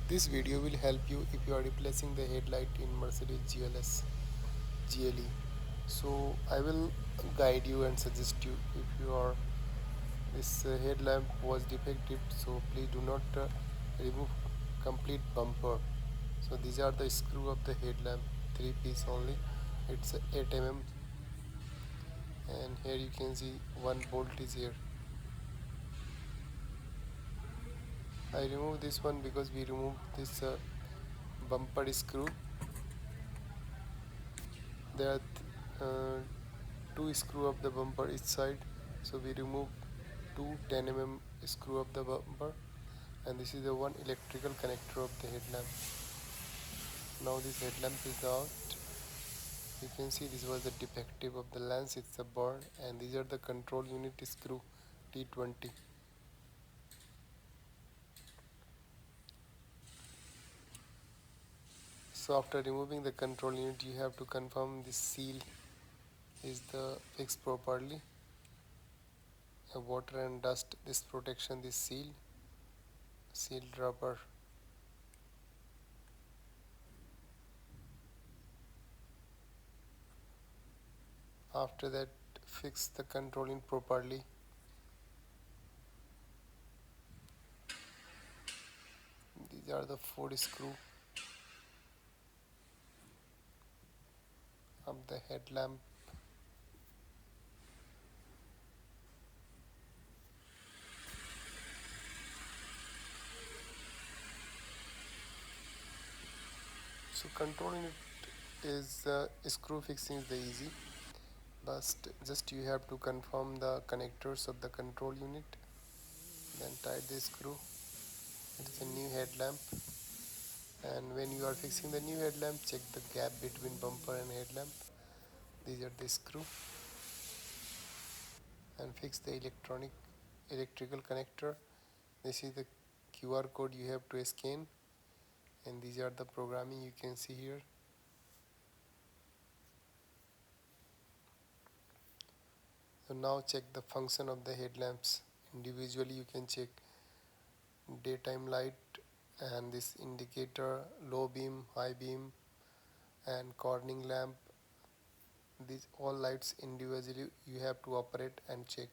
This video will help you if you are replacing the headlight in Mercedes GLS GLE. So I will guide you and suggest you if this headlamp was defective, so please do not remove complete bumper. So these are the screw of the headlamp, 3 piece only. It's 8 mm, and here you can see one bolt is here. I removed this one because we removed this bumper screw. There are two screw of the bumper each side, so we remove two 10 mm screw of the bumper, and this is the one electrical connector of the headlamp. Now this headlamp is out. You can see this was the defective of the lens, it's a burn, and these are the control unit screw T20. So after removing the control unit, you have to confirm this seal is the fixed properly. Water and dust, this protection, this sealed rubber. After that, fix the control unit properly. These are the 4 screw of the headlamp. So control unit is screw fixing is the easy, but just you have to confirm the connectors of the control unit, then tight the screw. It's a new headlamp, and when you are fixing the new headlamp, check the gap between bumper and headlamp. These are the screw, and fix the electrical connector. This is the QR code you have to scan, and these are the programming you can see here. So now check the function of the headlamps. Individually you can check daytime light and this indicator, low beam, high beam, and cornering lamp. These all lights individually you have to operate and check.